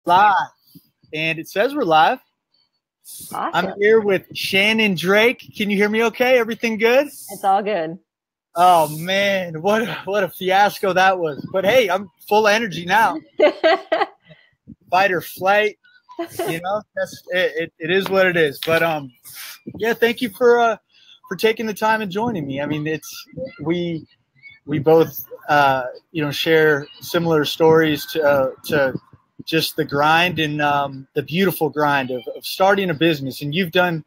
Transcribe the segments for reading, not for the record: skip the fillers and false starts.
Live. And it says we're live. Awesome. I'm here with Shannon Drake. Can you hear me okay? Everything good? It's all good. Oh, man. What a fiasco that was. But, hey, I'm full of energy now. Fight or flight. You know, it is what it is. But, yeah, thank you for taking the time and joining me. I mean, we both, share similar stories to just the grind and the beautiful grind of starting a business. And you've brought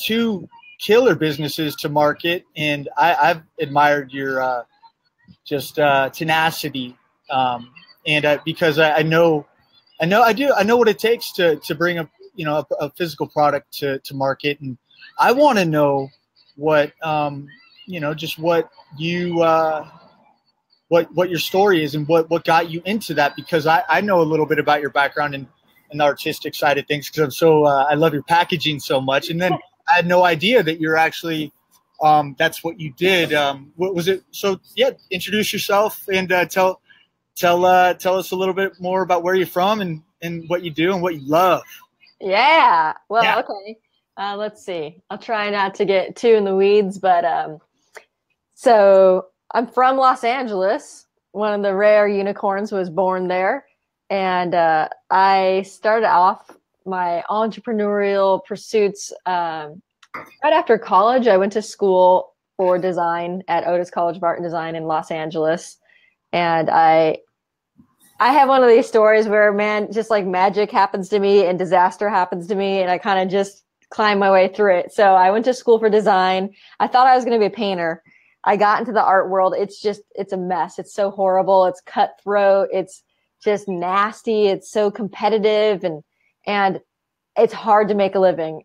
two killer businesses to market, and I've admired your tenacity. Because I know what it takes to bring a physical product to market. And I want to know what, just what you, what your story is and what got you into that, because I know a little bit about your background and the artistic side of things, because I love your packaging so much. And then I had no idea that you're actually, that's what you did. What was it? So yeah, introduce yourself and tell us a little bit more about where you're from and what you do and what you love. Yeah. Well, yeah. Okay. Let's see. I'll try not to get too in the weeds, but so I'm from Los Angeles. One of the rare unicorns was born there. And I started off my entrepreneurial pursuits right after college. I went to school for design at Otis College of Art and Design in Los Angeles. And I have one of these stories where, man, just like magic happens to me and disaster happens to me. And I kind of just climb my way through it. So I went to school for design. I thought I was going to be a painter. I got into the art world. It's a mess. It's so horrible. It's cutthroat. It's just nasty. It's so competitive and it's hard to make a living.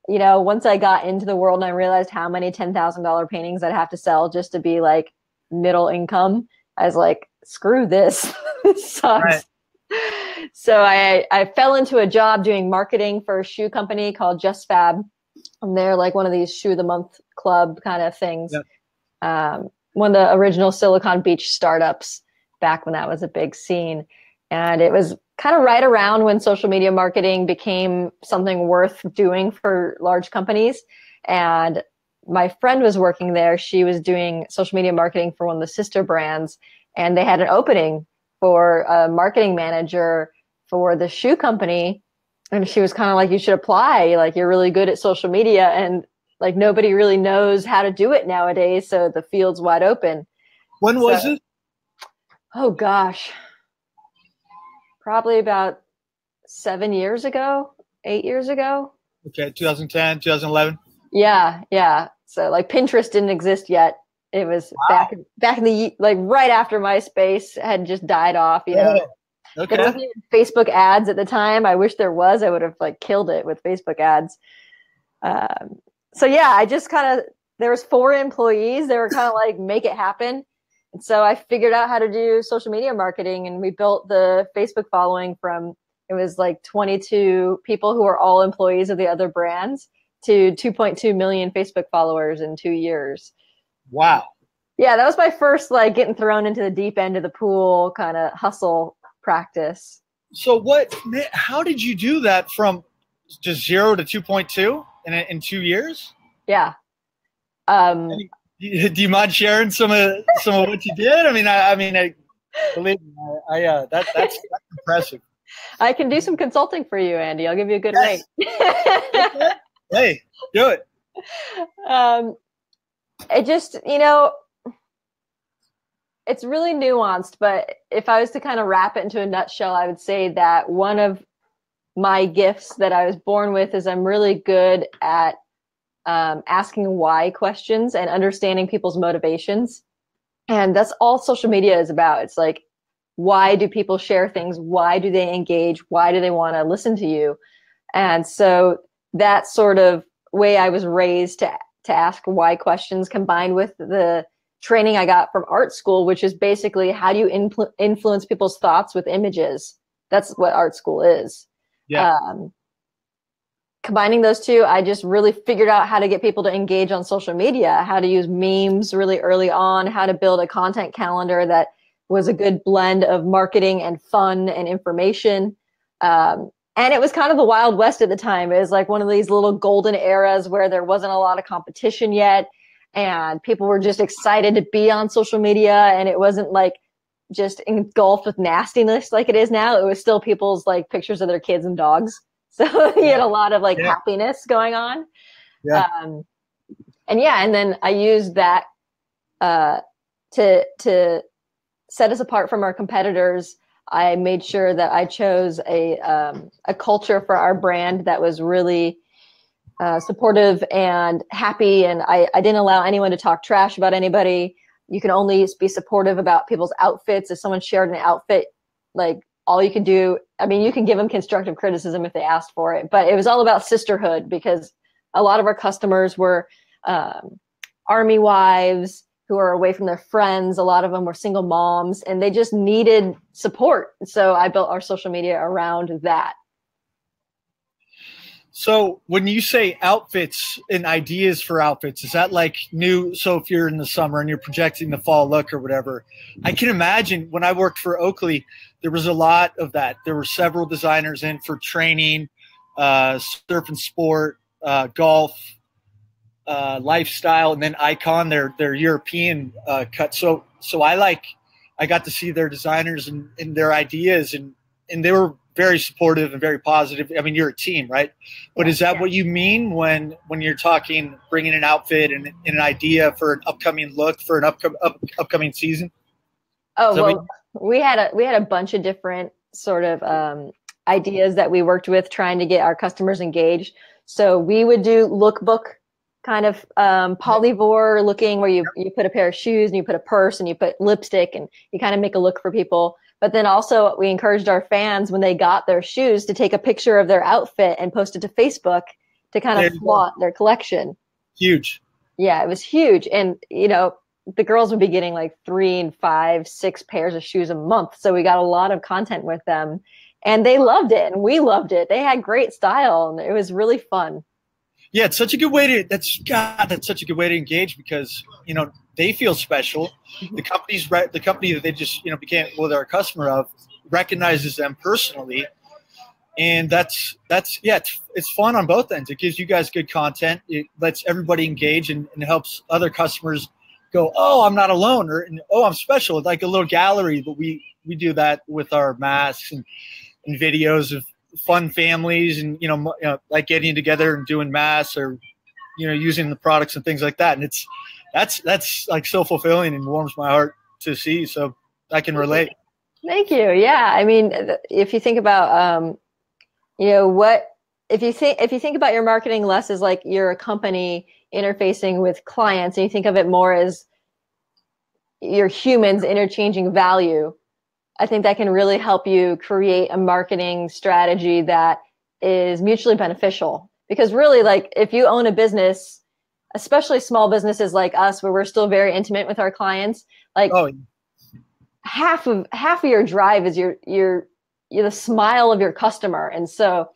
Once I got into the world and I realized how many $10,000 paintings I'd have to sell just to be like middle income, I was like, screw this. This sucks. Right. So I fell into a job doing marketing for a shoe company called Just Fab. And they're like one of these shoe of the month club kind of things. Yep. One of the original Silicon Beach startups back when that was a big scene. And it was kind of right around when social media marketing became something worth doing for large companies. And my friend was working there. She was doing social media marketing for one of the sister brands. And they had an opening for a marketing manager for the shoe company. And she was kind of like, you should apply. Like, you're really good at social media. And like, nobody really knows how to do it nowadays. So the field's wide open. When was it? Oh, gosh. Probably about 7 years ago, 8 years ago. Okay, 2010, 2011. Yeah. So like Pinterest didn't exist yet. It was back in the, like right after MySpace had just died off, know. Okay. There wasn't even Facebook ads at the time. I wish there was. I would have like killed it with Facebook ads. So yeah, I just there was 4 employees. They were kind of like, make it happen. And so I figured out how to do social media marketing, and we built the Facebook following from, it was like 22 people who were all employees of the other brands to 2.2 million Facebook followers in 2 years. Wow. Yeah, that was my first like getting thrown into the deep end of the pool kind of hustle practice. So how did you do that from just 0 to 2.2 in 2 years? Yeah. Do you mind sharing some of what you did? I believe me, that's impressive. I can do some consulting for you, Andy. I'll give you a good rate. Hey, do it. It just, it's really nuanced, but if I was to kind of wrap it into a nutshell, I would say that one of my gifts that I was born with is I'm really good at asking why questions and understanding people's motivations. And that's all social media is about. It's like, why do people share things? Why do they engage? Why do they want to listen to you? And so that sort of way I was raised to ask why questions, combined with the training I got from art school, which is basically how do you influence people's thoughts with images. That's what art school is. Yeah. Combining those two, I just really figured out how to get people to engage on social media, how to use memes really early on, how to build a content calendar that was a good blend of marketing and fun and information. And it was kind of the Wild West at the time. It was like one of these little golden eras where there wasn't a lot of competition yet. And people were just excited to be on social media. And it wasn't like just engulfed with nastiness like it is now. It was still people's like pictures of their kids and dogs. So you had a lot of like happiness going on. Yeah. And then I used that to set us apart from our competitors. I made sure that I chose a culture for our brand that was really supportive and happy. And I didn't allow anyone to talk trash about anybody. You can only be supportive about people's outfits. If someone shared an outfit, like all you can do, I mean, you can give them constructive criticism if they asked for it, but it was all about sisterhood because a lot of our customers were Army wives who are away from their friends. A lot of them were single moms and they just needed support. So I built our social media around that. So when you say outfits and ideas for outfits, is that like new? So if you're in the summer and you're projecting the fall look or whatever, I can imagine when I worked for Oakley, there was a lot of that. There were several designers in for training, surf and sport, golf, lifestyle, and then Icon, their European cut. So I got to see their designers and their ideas, and they were very supportive and very positive. I mean, you're a team, right? But is that what you mean when you're talking bringing an outfit and an idea for an upcoming look for an upcoming season? Oh, well, we had a bunch of different sort of ideas that we worked with trying to get our customers engaged. So we would do lookbook kind of polyvore looking where you put a pair of shoes and you put a purse and you put lipstick and you kind of make a look for people. But then also we encouraged our fans when they got their shoes to take a picture of their outfit and post it to Facebook to kind of flaunt their collection. Huge. Yeah, it was huge. And, you know, the girls would be getting like 3 and 5, 6 pairs of shoes a month. So we got a lot of content with them and they loved it and we loved it. They had great style and it was really fun. Yeah, it's such a good way to that's such a good way to engage because, you know, they feel special. The company that they just, you know, became they're a customer of recognizes them personally. And that's it's fun on both ends. It gives you guys good content. It lets everybody engage and helps other customers go, oh, I'm not alone, or oh, I'm special. It's like a little gallery, but we do that with our masks and videos of fun families and you know like getting together and doing masks or you know using the products and things like that. And that's like so fulfilling and warms my heart to see. So I can relate. Thank you. Yeah, I mean, if you think about you know if you think about your marketing less as like you're a company interfacing with clients and you think of it more as you're humans interchanging value, I think that can really help you create a marketing strategy that is mutually beneficial. Because really, like if you own a business, especially small businesses like us, where we're still very intimate with our clients, like half of your drive is you're the smile of your customer. And so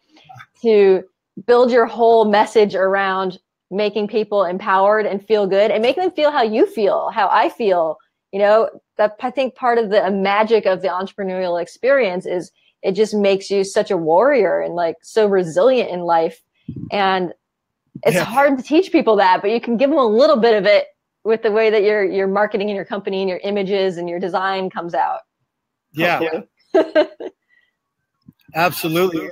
to build your whole message around making people empowered and feel good and make them feel how you feel, how I feel, you know, that I think part of the magic of the entrepreneurial experience is it just makes you such a warrior and like so resilient in life. And it's hard to teach people that, but you can give them a little bit of it with the way that your marketing and your company and your images and your design comes out. Yeah. Absolutely.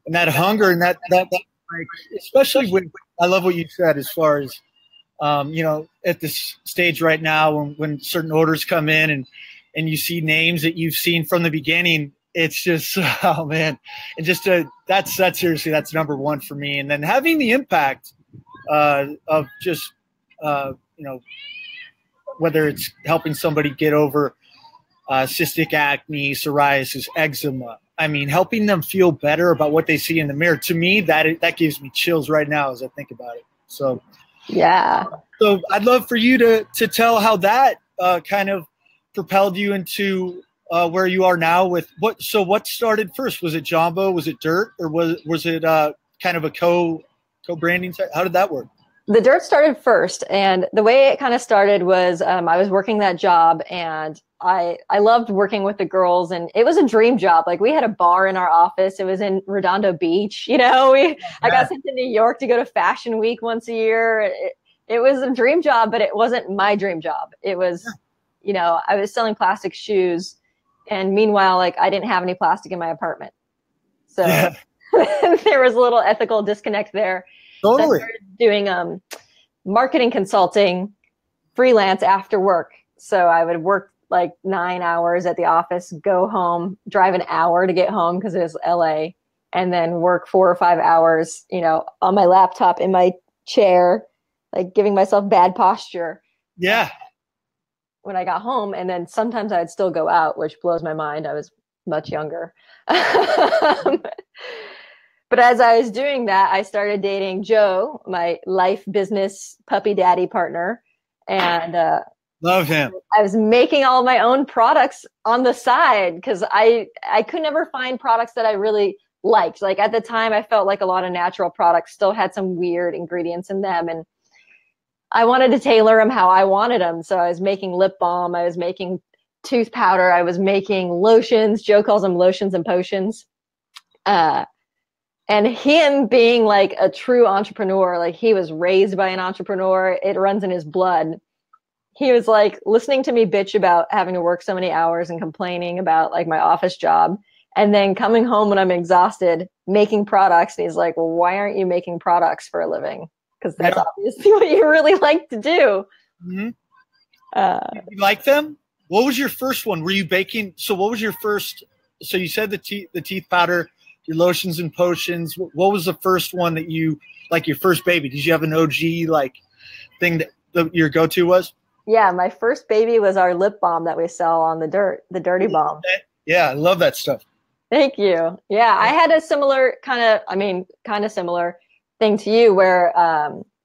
And that hunger and that like, especially when I love what you said as far as you know, at this stage right now when certain orders come in and you see names that you've seen from the beginning, it's just, oh man. And just that's seriously, that's number one for me. And then having the impact of just, you know, whether it's helping somebody get over cystic acne, psoriasis, eczema, I mean, helping them feel better about what they see in the mirror. To me, that gives me chills right now as I think about it. So, yeah. So I'd love for you to tell how that kind of propelled you into where you are now with what. So what started first? Was it Jumbo? Was it Dirt? Or was it kind of a co-branding? How did that work? The Dirt started first. And the way it kind of started was I was working that job and I loved working with the girls, and it was a dream job. Like, we had a bar in our office. It was in Redondo Beach. I got sent to New York to go to Fashion Week once a year. It was a dream job, but it wasn't my dream job. It was, I was selling plastic shoes, and meanwhile, like, I didn't have any plastic in my apartment. So there was a little ethical disconnect there. Totally. So I started doing marketing consulting freelance after work. So I would work like 9 hours at the office, go home, drive an hour to get home because it was LA, and then work 4 or 5 hours, on my laptop in my chair, like giving myself bad posture. Yeah. When I got home, and then sometimes I'd still go out, which blows my mind. I was much younger. But as I was doing that, I started dating Joe, my life business puppy daddy partner. And love him. I was making all my own products on the side because I could never find products that I really liked. Like, at the time, I felt like a lot of natural products still had some weird ingredients in them. And I wanted to tailor them how I wanted them. So I was making lip balm. I was making tooth powder. I was making lotions. Joe calls them lotions and potions. And him being like a true entrepreneur, like, he was raised by an entrepreneur. It runs in his blood. He was like listening to me bitch about having to work so many hours and complaining about like my office job. And then coming home when I'm exhausted, making products. And he's like, well, why aren't you making products for a living? Because that's obviously what you really like to do. Mm-hmm. You like them? What was your first one? Were you baking? So what was your first? So you said the teeth powder, your lotions and potions. What was the first one that you, like, your first baby? Did you have an OG like thing that your go-to was? Yeah, my first baby was our lip balm that we sell on the Dirty Balm. Yeah, I love that stuff. Thank you. Yeah, I had a similar kind of similar thing to you where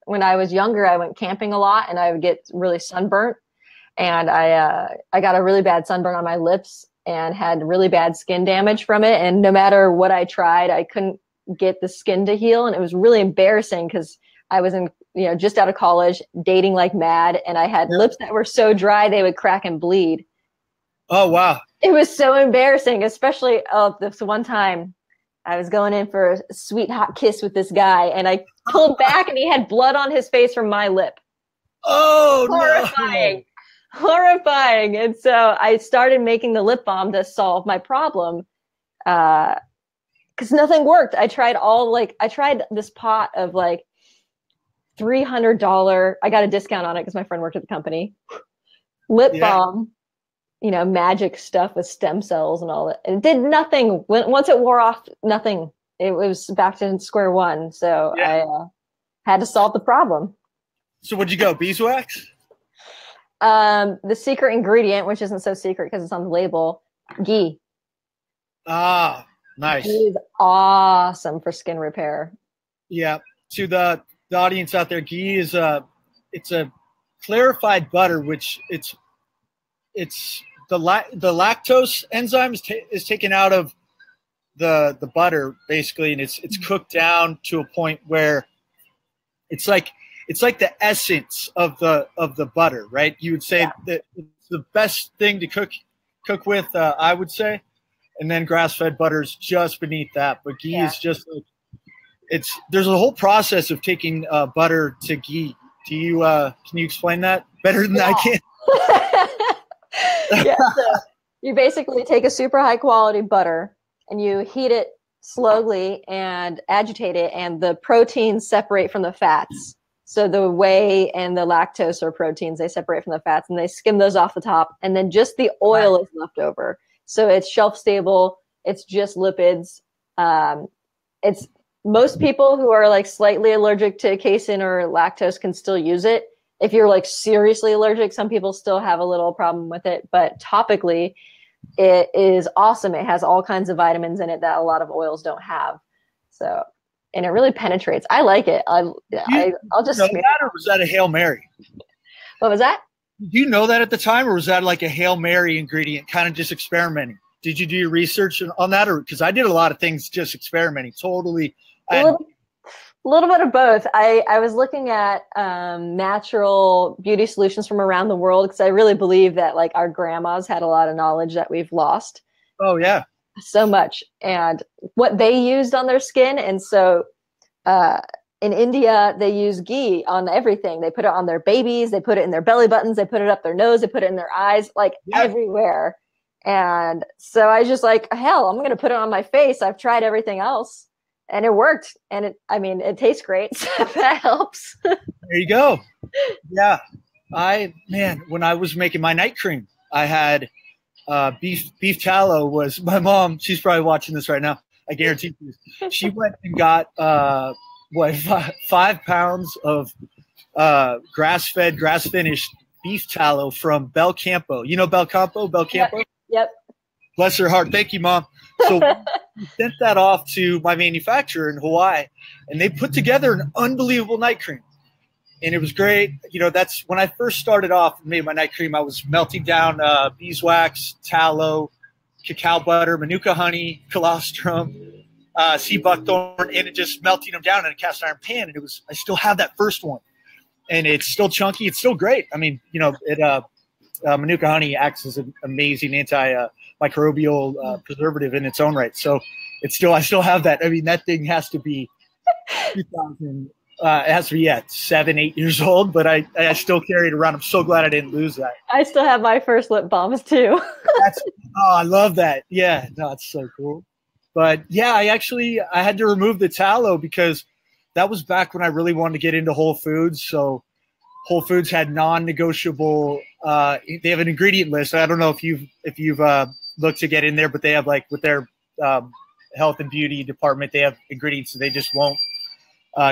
when I was younger, I went camping a lot and I would get really sunburnt. And I got a really bad sunburn on my lips and had really bad skin damage from it. And no matter what I tried, I couldn't get the skin to heal. And it was really embarrassing because I was just out of college, dating like mad. And I had lips that were so dry, they would crack and bleed. Oh, wow. It was so embarrassing, especially this one time I was going in for a sweet hot kiss with this guy. And I pulled back and he had blood on his face from my lip. Oh, horrifying. No. Horrifying. And so I started making the lip balm to solve my problem because nothing worked. I tried this pot of like $300. I got a discount on it because my friend worked at the company. Lip balm, magic stuff with stem cells and all that. And it did nothing. Once it wore off, nothing. It was back to square one. So I had to solve the problem. So what'd you go? Beeswax? The secret ingredient, which isn't so secret because it's on the label, ghee. Ah, nice. Ghee is awesome for skin repair. Yeah. To the audience out there, ghee is it's a clarified butter, which it's the lactose enzyme is taken out of the butter basically, and it's cooked down to a point where it's like the essence of the butter, right? You would say that it's the best thing to cook with, I would say, and then grass-fed butter is just beneath that. But ghee is just like there's a whole process of taking butter to ghee. Do you can you explain that better than I can? So you basically take a super high quality butter and you heat it slowly and agitate it, and the proteins separate from the fats. So the whey and the lactose are proteins. They separate from the fats and they skim those off the top. And then just the oil is left over. So it's shelf stable. It's just lipids. It's most people who are like slightly allergic to casein or lactose can still use it. If you're like seriously allergic, some people still have a little problem with it. But topically, it is awesome. It has all kinds of vitamins in it that a lot of oils don't have. So. And it really penetrates. I like it. I'll just know that, or was that a Hail Mary? What was that? Did you know that at the time, or was that like a Hail Mary ingredient, kind of just experimenting? Did you do your research on that, or because I did a lot of things just experimenting, totally? A little bit of both. I was looking at natural beauty solutions from around the world because I really believe that like our grandmas had a lot of knowledge that we've lost Oh yeah. so much, and what they used on their skin. And so uh, in India, they use ghee on everything. They put it on their babies, they put it in their belly buttons, they put it up their nose, they put it in their eyes, like Yeah. everywhere. And so I just like, hell, I'm going to put it on my face. I've tried everything else and it worked. And I mean, it tastes great. So that helps. There you go. Yeah. Man, when I was making my night cream, I had beef tallow was my mom. She's probably watching this right now. I guarantee you. She went and got 5 pounds of grass-fed, grass-finished beef tallow from Belcampo. You know Belcampo? Belcampo? Yep. Bless her heart. Thank you, Mom. So we sent that off to my manufacturer in Hawaii, and they put together an unbelievable night cream. And it was great. You know, that's when I first started off and made my night cream. I was melting down beeswax, tallow, cacao butter, manuka honey, colostrum, sea buckthorn, and it just melting them down in a cast iron pan. And I still have that first one, and it's still chunky. It's still great. I mean, you know, manuka honey acts as an amazing antimicrobial preservative in its own right. So I still have that. I mean, that thing has to be 2000. It has to be 7, 8 years old, but I still carry it around. I'm so glad I didn't lose that. I still have my first lip balms too. I love that. Yeah, no, it's so cool. But yeah, I had to remove the tallow because that was back when I really wanted to get into Whole Foods. So Whole Foods had non-negotiable. They have an ingredient list. I don't know if you've looked to get in there, but they have like with their health and beauty department, they have ingredients that they just won't.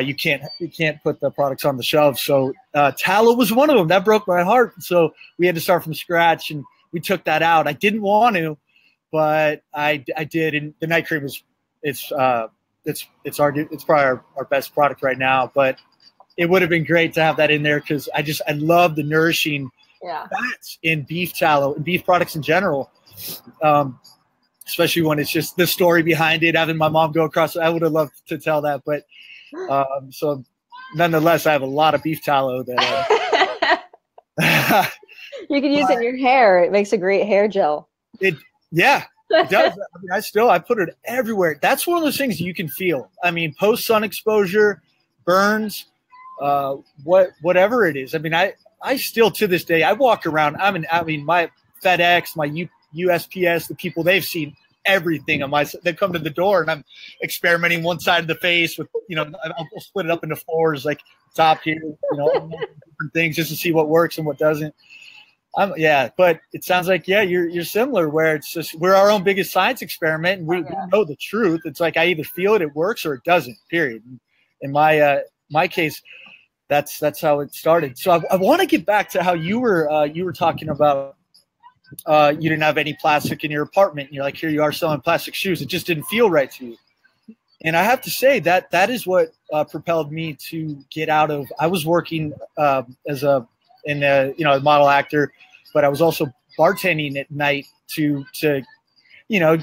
You can't put the products on the shelf. So tallow was one of them. That broke my heart. So we had to start from scratch, and we took that out. I didn't want to, but I did. And the night cream it's probably our best product right now. But it would have been great to have that in there because I love the nourishing fats in beef tallow and beef products in general. Especially when it's just the story behind it, having my mom go across. I would have loved to tell that, but so nonetheless, I have a lot of beef tallow that you can use it in your hair. It makes a great hair gel. It does. I mean, I put it everywhere. That's one of those things you can feel. I mean, post sun exposure, burns, whatever it is. I mean, I still to this day I walk around. My FedEx, my USPS, the people, they've seen everything on they come to the door and I'm experimenting one side of the face with, I'll split it up into floors, like top here, different things just to see what works and what doesn't. But it sounds like, you're similar where it's just, we're our own biggest science experiment and we know the truth. It's like, I either feel it works or it doesn't, period. In my case, that's how it started. So I want to get back to how you were talking about, you didn't have any plastic in your apartment. And you're like, here you are selling plastic shoes. It just didn't feel right to you. And I have to say that is what propelled me to get out of. I was working as a model actor, but I was also bartending at night to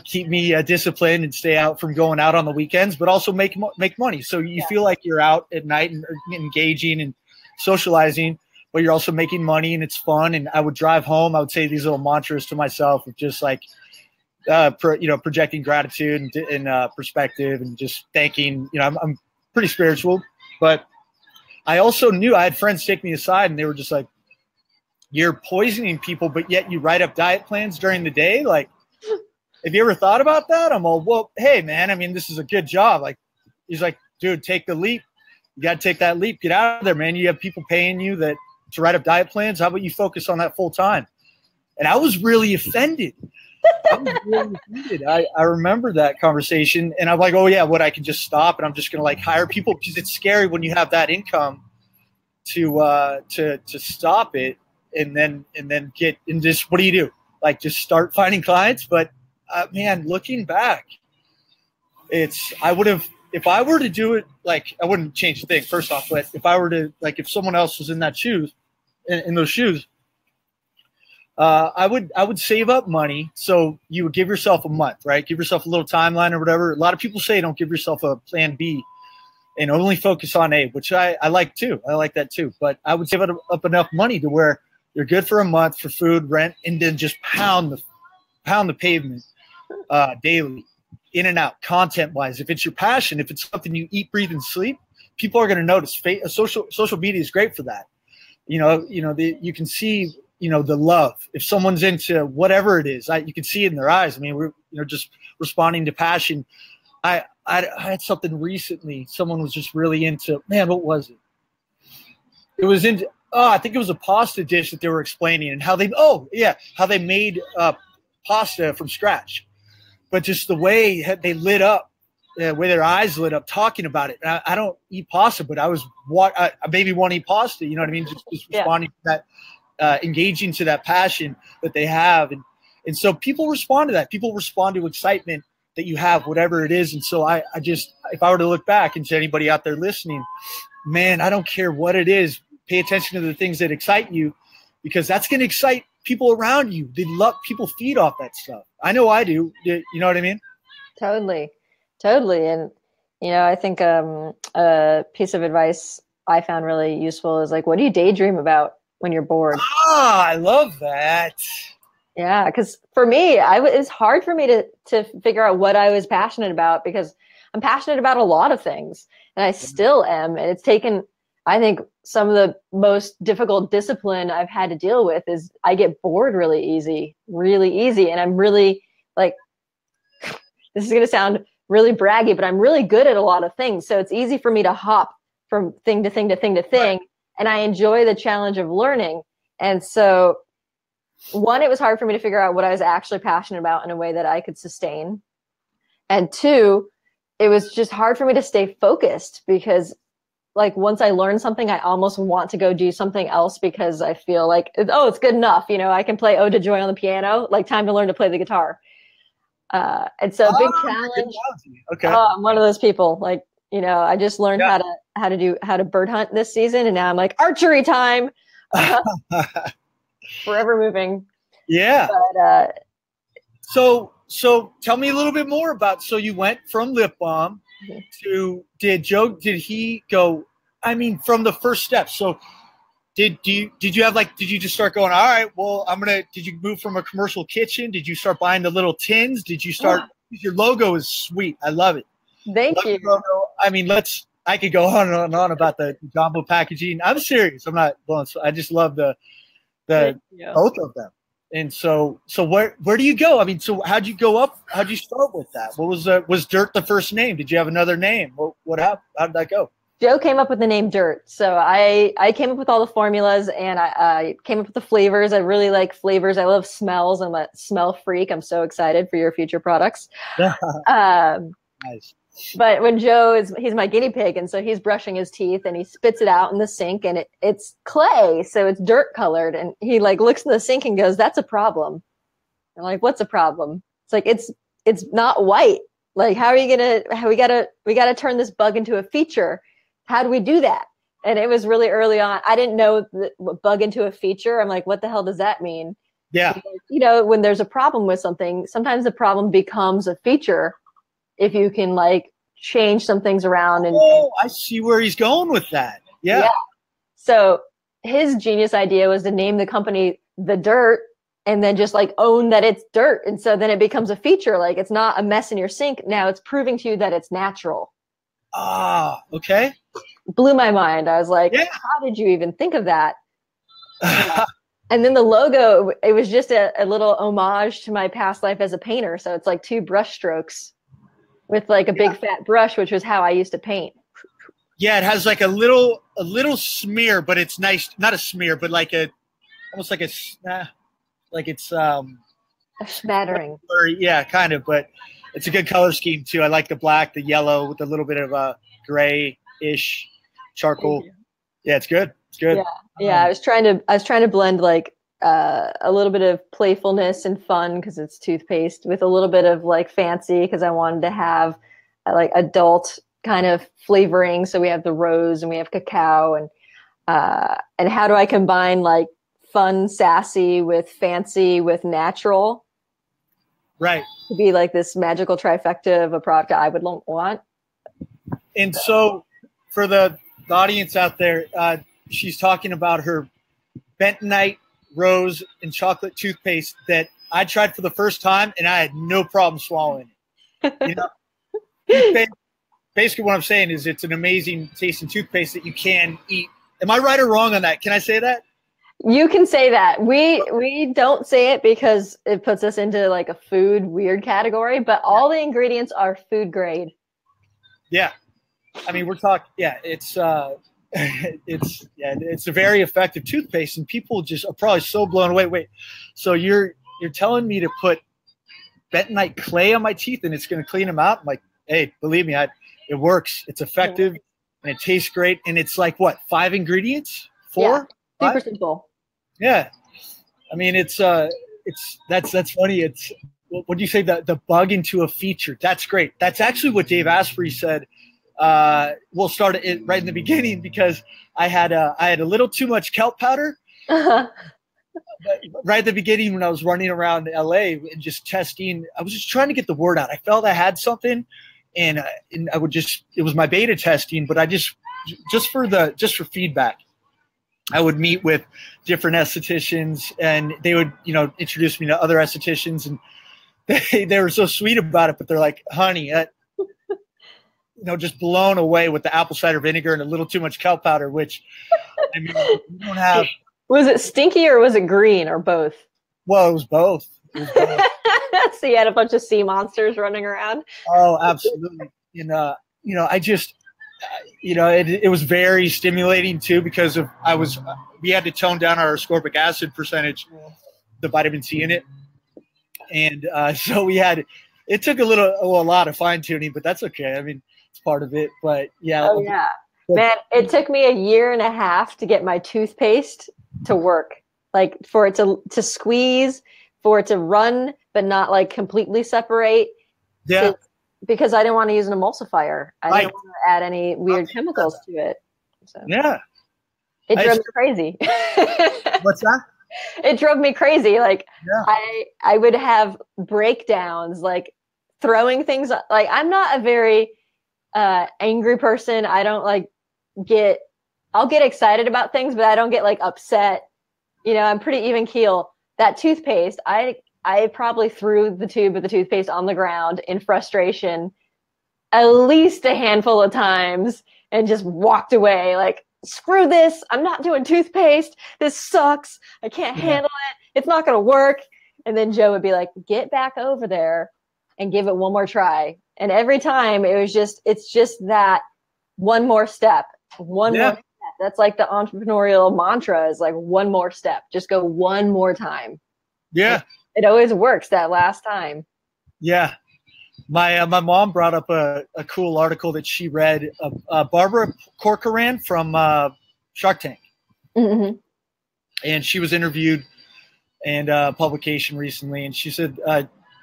keep me disciplined and stay out from going out on the weekends, but also make money. So you feel like you're out at night and engaging and socializing, but you're also making money and it's fun. And I would drive home. I would say these little mantras to myself of just like, projecting gratitude and perspective and just thanking, I'm pretty spiritual, but I also knew I had friends take me aside and they were just like, you're poisoning people, but yet you write up diet plans during the day. Like, have you ever thought about that? I'm all, well, hey man, I mean, this is a good job. Like, he's like, dude, take the leap. You got to take that leap. Get out of there, man. You have people paying you to write up diet plans. How about you focus on that full time? And I was really offended. I remember that conversation and I'm like, oh yeah, I can just stop and I'm just going to like hire people because it's scary when you have that income to stop it and then get in just, what do you do? Like just start finding clients. But man, looking back, if I were to do it, like I wouldn't change the thing first off, but if I were to, like, if someone else was in that shoes, in those shoes, I would save up money. So you would give yourself a month, right? Give yourself a little timeline or whatever. A lot of people say don't give yourself a plan B. and only focus on A, which I like too. I like that too. But I would save up enough money to where you're good for a month for food, rent, and then just pound the pavement daily, in and out, content wise. If it's your passion, if it's something you eat, breathe, and sleep, people are going to notice. Social media is great for that. You can see, the love. If someone's into whatever it is, you can see it in their eyes. I mean, we're just responding to passion. I had something recently. Someone was just really into, man, what was it? It was into, I think it was a pasta dish that they were explaining, and how they made pasta from scratch. But just the way they lit up, the way their eyes lit up talking about it. I don't eat pasta, but I maybe want to eat pasta. You know what I mean? Just responding to that, engaging to that passion that they have. And so people respond to that. People respond to excitement that you have, whatever it is. And so I just, if I were to look back and to anybody out there listening, man, I don't care what it is. Pay attention to the things that excite you, because that's going to excite people around you. People feed off that stuff. I know I do. You know what I mean? Totally. And, I think a piece of advice I found really useful is like, what do you daydream about when you're bored? I love that. Yeah, because for me, it's hard for me to figure out what I was passionate about, because I'm passionate about a lot of things, and I still am. And it's taken, I think, some of the most difficult discipline I've had to deal with is I get bored really easy. And I'm really like, this is going to sound really braggy, but I'm really good at a lot of things. So it's easy for me to hop from thing to thing to thing to thing. And I enjoy the challenge of learning. And so, one, it was hard for me to figure out what I was actually passionate about in a way that I could sustain. And two, it was just hard for me to stay focused, because like once I learn something, I almost want to go do something else, because I feel like, oh, it's good enough. I can play Ode to Joy on the piano, like time to learn to play the guitar. And so big challenge. Okay. I'm one of those people, like, I just learned how to bird hunt this season. And now I'm like, archery time. Forever moving. Yeah. But, so tell me a little bit more about, so you went from Lip Balm to, did he go, I mean, from the first step. So did you just start going, all right, well, did you move from a commercial kitchen? Did you start buying the little tins? Did you start, your logo is sweet. I love it. Thank you. Logo. I mean, I could go on and on about the jumbo packaging. I'm serious. I'm not blowing. I just love the both of them. And so where do you go? I mean, so how'd you go up? How'd you start with that? What was Dirt the first name? Did you have another name? What happened? How did that go? Joe came up with the name Dirt. So I came up with all the formulas, and I came up with the flavors. I really like flavors. I love smells. I'm a smell freak. I'm so excited for your future products. Nice. But when he's my guinea pig, and so he's brushing his teeth and he spits it out in the sink, and it's clay, so it's dirt colored, and he like looks in the sink and goes, "That's a problem." I'm like, "What's a problem?" It's like, it's not white. Like, how are you we gotta turn this bug into a feature. How do we do that? And it was really early on. I didn't know what bug into a feature. I'm like, what the hell does that mean? Yeah. Because, when there's a problem with something, sometimes the problem becomes a feature if you can like change some things around. And I see where he's going with that. Yeah. So his genius idea was to name the company The Dirt, and then just like own that it's dirt. And so then it becomes a feature. Like, it's not a mess in your sink. Now it's proving to you that it's natural. Okay. Blew my mind. I was like, how did you even think of that? And then the logo, it was just a little homage to my past life as a painter. So it's like 2 brush strokes with like a big fat brush, which was how I used to paint. Yeah, it has like a little smear, but it's nice. Not a smear, but like almost like it's a smattering. Yeah, kind of, but it's a good color scheme too. I like the black, the yellow with a little bit of a gray-ish charcoal. Yeah, it's good. It's good. Yeah. I was trying to blend like a little bit of playfulness and fun, because it's toothpaste, with a little bit of like fancy, because I wanted to have like adult kind of flavoring. So we have the rose and we have cacao, and how do I combine like fun, sassy with fancy with natural? Right. To be like this magical trifecta of a product I would want. And so for the audience out there, she's talking about her bentonite rose and chocolate toothpaste that I tried for the first time, and I had no problem swallowing it. You know, toothpaste, basically what I'm saying is it's an amazing tasting toothpaste that you can eat. Am I right or wrong on that? Can I say that? You can say that. We don't say it because it puts us into like a food weird category, but all the ingredients are food grade. Yeah. I mean, we're talking, it's it's a very effective toothpaste, and people just are probably so blown away. Wait, so you're telling me to put bentonite clay on my teeth and it's going to clean them out? I'm like, hey, believe me, it works. It's effective and it tastes great. And it's like what, 5 ingredients? 4? Yeah, super simple. Yeah, I mean, it's that's funny. It's what do you say, the bug into a feature? That's great. That's actually what Dave Asprey said. We'll start it right in the beginning because I had a little too much kelp powder. Right at the beginning when I was running around LA and just testing, I was just trying to get the word out. I felt I had something, and I would it was my beta testing, but I just for feedback, I would meet with different estheticians, and they would, introduce me to other estheticians, and they were so sweet about it, but they're like, honey, just blown away with the apple cider vinegar and a little too much kelp powder, which, I mean, you don't have. Was it stinky or was it green or both? Well, it was both. So you had a bunch of sea monsters running around? Oh, absolutely. And, I just, it was very stimulating too, because we had to tone down our ascorbic acid percentage, the vitamin C in it. And so it took a lot of fine tuning, but that's okay. I mean, it's part of it, but yeah. Oh yeah, man, it took me 1.5 years to get my toothpaste to work, like for it to squeeze, for it to run, but not like completely separate. Yeah. Because I didn't want to use an emulsifier. I didn't want to add any weird chemicals to it. So. Yeah. It drove me crazy. What's that? It drove me crazy. Like I would have breakdowns, like throwing things. Like I'm not a very angry person. I don't I'll get excited about things, but I don't get like upset. I'm pretty even keel. That toothpaste, I probably threw the tube of the toothpaste on the ground in frustration at least a handful of times and just walked away like, screw this. I'm not doing toothpaste. This sucks. I can't handle it. It's not going to work. And then Joe would be like, get back over there and give it one more try. And every time it's just that one more step, more step. That's like the entrepreneurial mantra is like one more step. Just go one more time. Yeah. It always works that last time. Yeah. My mom brought up a cool article that she read, Barbara Corcoran from Shark Tank. Mm-hmm. And she was interviewed in a publication recently, and she said,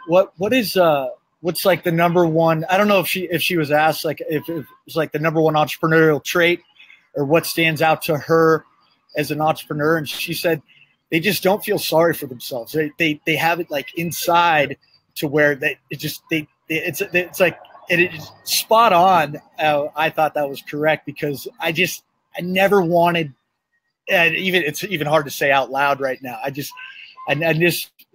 what's like the number one, I don't know if she was asked like if it was like the number one entrepreneurial trait or what stands out to her as an entrepreneur, and she said they just don't feel sorry for themselves. They have it like inside to where it's like it is spot on. I thought that was correct because I never wanted, and it's even hard to say out loud right now. I just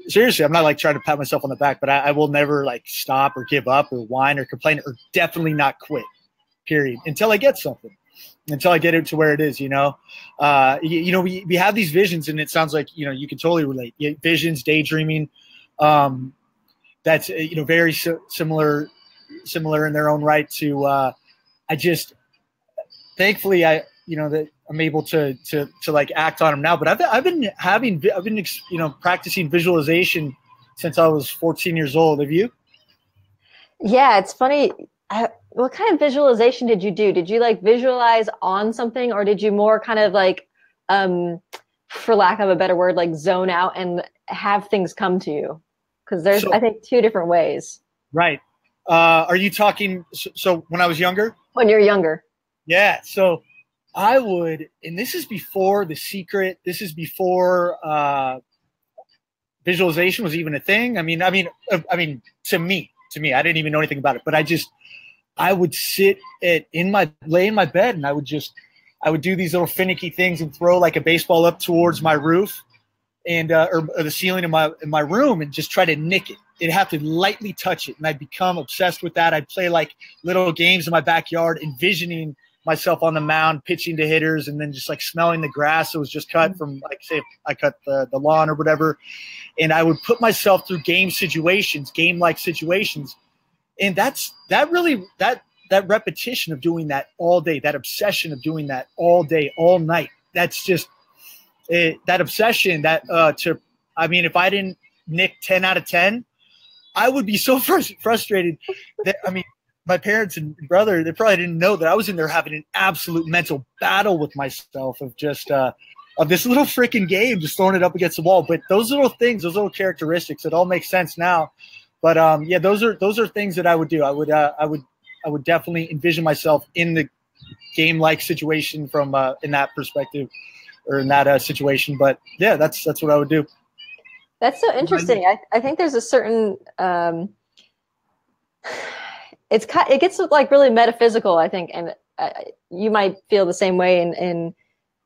seriously, I'm not like trying to pat myself on the back, but I will never like stop or give up or whine or complain or definitely not quit, period, until I get something. Until I get it to where it is, we have these visions, and it sounds like, you can totally relate. Visions, daydreaming, that's, very similar in their own right to, thankfully that I'm able to like act on them now, but I've been practicing visualization since I was 14 years old. Have you? Yeah, it's funny. What kind of visualization did you do? Did you like visualize on something, or did you more kind of like, for lack of a better word, like zone out and have things come to you? Because there's, I think, 2 different ways. Right. Are you talking, so when I was younger? When you're younger. Yeah. So I would, and this is before The Secret. This is before visualization was even a thing. I mean, to me, I didn't even know anything about it, but I would lay in my bed, and I would do these little finicky things and throw like a baseball up towards my roof and or the ceiling in my room and just try to nick it. It'd have to lightly touch it, and I'd become obsessed with that. I'd play like little games in my backyard, envisioning myself on the mound pitching to hitters, and then just like smelling the grass that was just cut from, like, say if I cut the lawn or whatever. And I would put myself through game-like situations. And that repetition of doing that all day, that obsession of doing that all day, all night, that's just that obsession if I didn't nick 10 out of 10, I would be so frustrated that, my parents and brother, they probably didn't know that I was in there having an absolute mental battle with myself of just of this little freaking game, just throwing it up against the wall. But those little things, those little characteristics, it all makes sense now. But those are things that I would do. I would definitely envision myself in the game-like situation from in that perspective or in that situation. But yeah, that's what I would do. That's so interesting. I think there's a certain it gets like really metaphysical, I think, and you might feel the same way in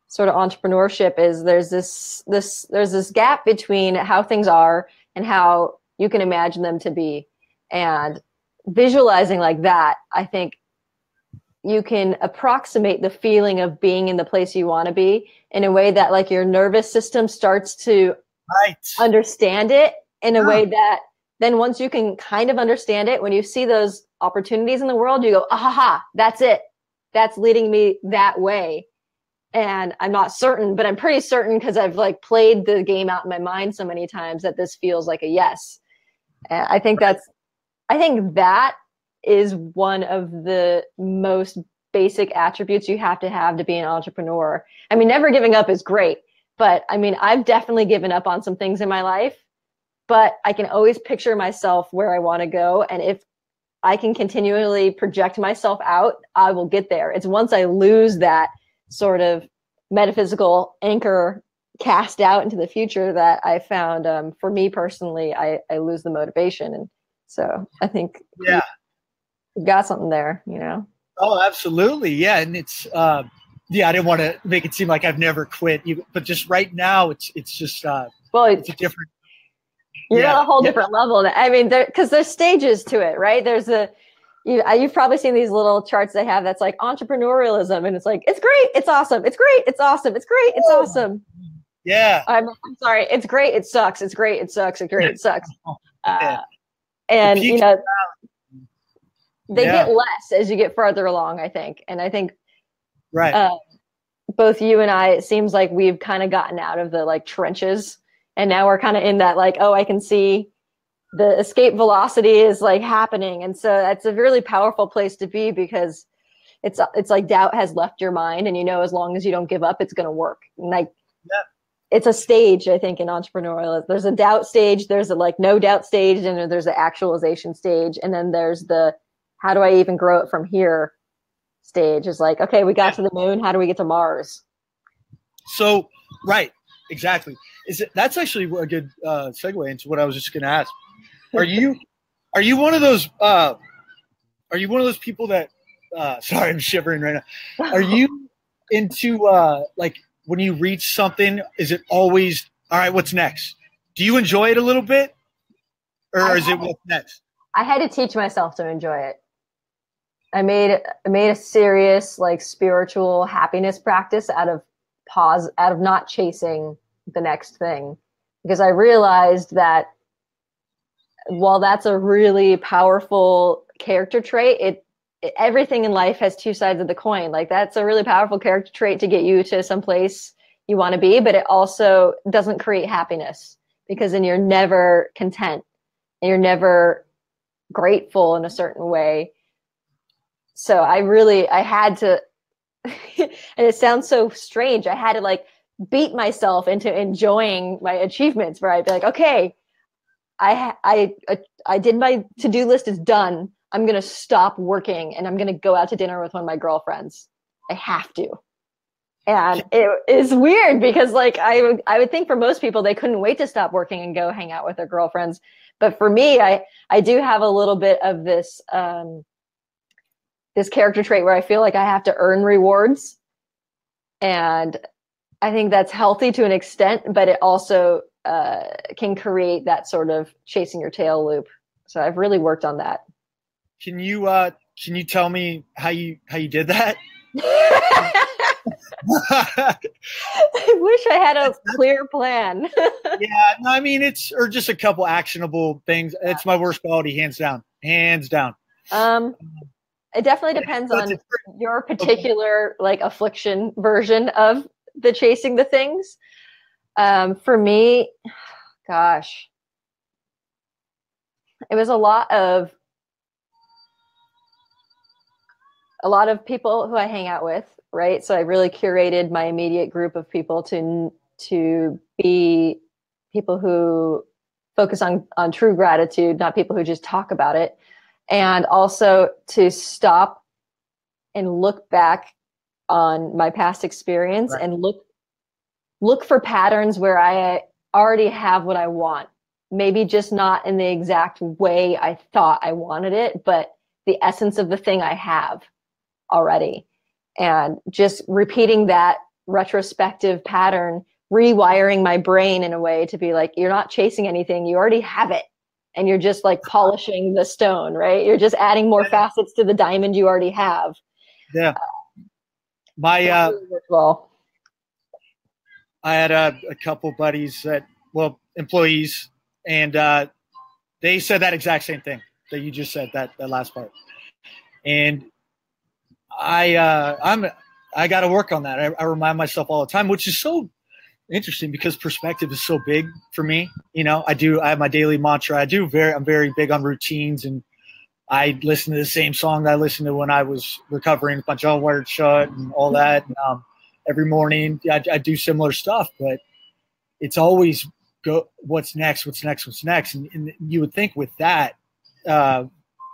sort of entrepreneurship. Is there's this gap between how things are and how you can imagine them to be, and visualizing like that, I think you can approximate the feeling of being in the place you want to be in a way that like your nervous system starts to understand it in a way that then once you can kind of understand it, when you see those opportunities in the world, you go, aha, that's it. That's leading me that way. And I'm not certain, but I'm pretty certain because I've like played the game out in my mind so many times that this feels like a yes. And I think that is one of the most basic attributes you have to be an entrepreneur. I mean, never giving up is great, but I mean, I've definitely given up on some things in my life, but I can always picture myself where I want to go. And if I can continually project myself out, I will get there. It's once I lose that sort of metaphysical anchor cast out into the future that I found, for me personally, I lose the motivation. And so I think you've got something there, you know? Oh, absolutely. Yeah. And it's, I didn't want to make it seem like I've never quit, but just right now it's just, it's a different, you're at a whole different level. I mean, because there's stages to it, right? There's you've probably seen these little charts they have that's like entrepreneurialism, and it's like, it's great, it's awesome, it's great, it's awesome, it's great, it's awesome. Yeah. I'm sorry, it's great, it sucks, it's great, it sucks, it's great, it sucks. And you know, they get less as you get farther along, I think. And I think both you and I, it seems like we've kind of gotten out of the like trenches. And now we're kind of in that like, oh, I can see the escape velocity is like happening. And so that's a really powerful place to be, because it's like doubt has left your mind, and you know, as long as you don't give up, it's going to work. And like, it's a stage, I think, in entrepreneurial. There's a doubt stage, there's a like no doubt stage, and there's the actualization stage. And then there's the, how do I even grow it from here stage? Is like, okay, we got to the moon. How do we get to Mars? So, right. Exactly. That's actually a good segue into what I was just going to ask. Are you one of those people that sorry, I'm shivering right now. Are you into like when you reach something, is it always, all right, what's next? Do you enjoy it a little bit, or is it what's next? I had to teach myself to enjoy it. I made a serious like spiritual happiness practice out of not chasing the next thing, because I realized that while that's a really powerful character trait, everything in life has two sides of the coin. Like, that's a really powerful character trait to get you to some place you want to be, but it also doesn't create happiness, because then you're never content and you're never grateful in a certain way. So I had to, and it sounds so strange, I had to like beat myself into enjoying my achievements, where I'd be like, okay, I did my to-do list, is done. I'm going to stop working and I'm going to go out to dinner with one of my girlfriends. I have to. And it is weird, because like I would think for most people, they couldn't wait to stop working and go hang out with their girlfriends. But for me, I do have a little bit of this, this character trait where I feel like I have to earn rewards. And I think that's healthy to an extent, but it also can create that sort of chasing your tail loop. So I've really worked on that. Can you tell me how you did that? I wish I had a clear plan. Yeah, no, I mean or just a couple actionable things. It's my worst quality, hands down. Hands down. It definitely depends on your particular like affliction version of the chasing the things. For me, gosh, it was a lot of people who I hang out with, right? So I really curated my immediate group of people to be people who focus on true gratitude, not people who just talk about it. And also to stop and look back on my past experience, right, and look for patterns where I already have what I want. Maybe just not in the exact way I thought I wanted it, but the essence of the thing I have already. And just repeating that retrospective pattern, rewiring my brain in a way to be like, you're not chasing anything, you already have it. And you're just like polishing the stone, right? You're just adding more facets to the diamond you already have. Yeah. I had a couple buddies employees, and they said that exact same thing that you just said, that last part. And I got to work on that. I remind myself all the time, which is so interesting because perspective is so big for me. I have my daily mantra. I'm very big on routines, and I listen to the same song that I listened to when I was recovering, my jaw wired shut and all that. And, every morning I do similar stuff, but it's always what's next. And you would think with that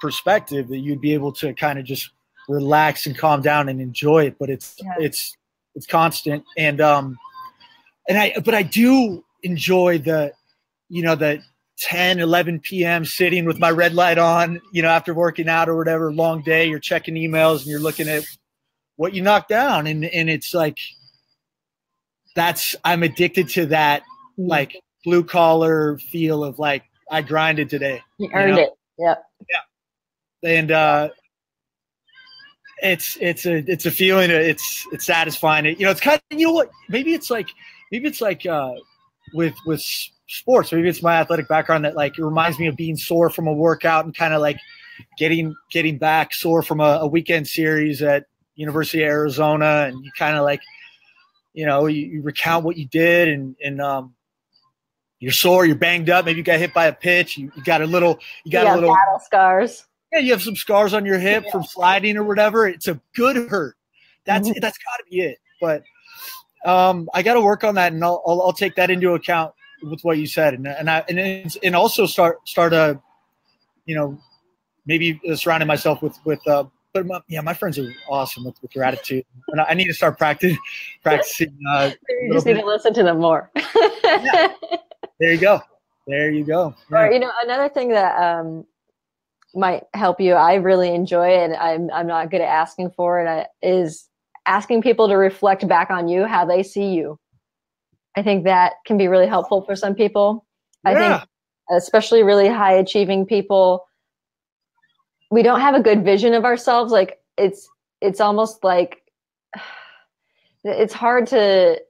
perspective that you'd be able to kind of just relax and calm down and enjoy it, but it's constant. And I do enjoy the 10, 11 p.m. sitting with my red light on, after working out or whatever, long day, you're checking emails and you're looking at what you knocked down. And it's like, I'm addicted to that, like blue collar feel of like, I grinded today. You earned it. Yeah. Yeah. And, it's a feeling. It's satisfying. It's kind of, what, maybe it's like with sports. Maybe it's my athletic background that like it reminds me of being sore from a workout and kind of like getting back sore from a weekend series at University of Arizona, and you kind of like you recount what you did, and you're sore, you're banged up, maybe you got hit by a pitch, you got a little battle scars. Yeah, you have some scars on your hip from sliding or whatever. It's a good hurt. That's got to be it. But I got to work on that, and I'll take that into account with what you said, and also start maybe surrounding myself with but my friends are awesome with gratitude, and I need to start practicing. You just need to listen to them more. Yeah. There you go. Yeah. Or another thing that might help you, I really enjoy it, and I'm not good at asking for it, is asking people to reflect back on you, how they see you. I think that can be really helpful for some people. Yeah. I think especially really high achieving people, we don't have a good vision of ourselves. Like it's almost like it's hard to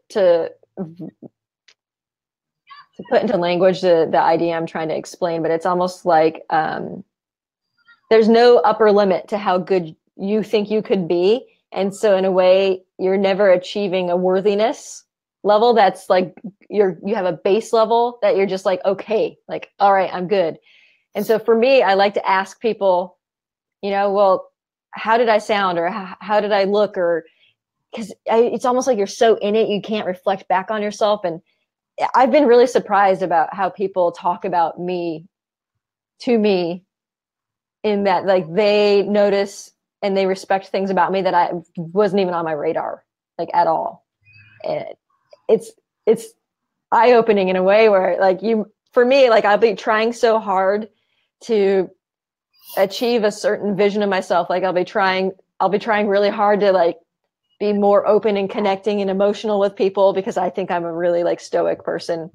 put into language the idea I'm trying to explain, but it's almost like there's no upper limit to how good you think you could be. And so in a way, you're never achieving a worthiness level that's like you have a base level that you're just like, okay, like, all right, I'm good. And so for me, I like to ask people, well, how did I sound, or how did I look, or because it's almost like you're so in it, you can't reflect back on yourself. And I've been really surprised about how people talk about me to me, in that like they notice and they respect things about me that I wasn't even on my radar, like at all. And it's eye-opening in a way where like for me, like I'll be trying so hard to achieve a certain vision of myself. Like I'll be trying really hard to like be more open and connecting and emotional with people because I think I'm a really like stoic person.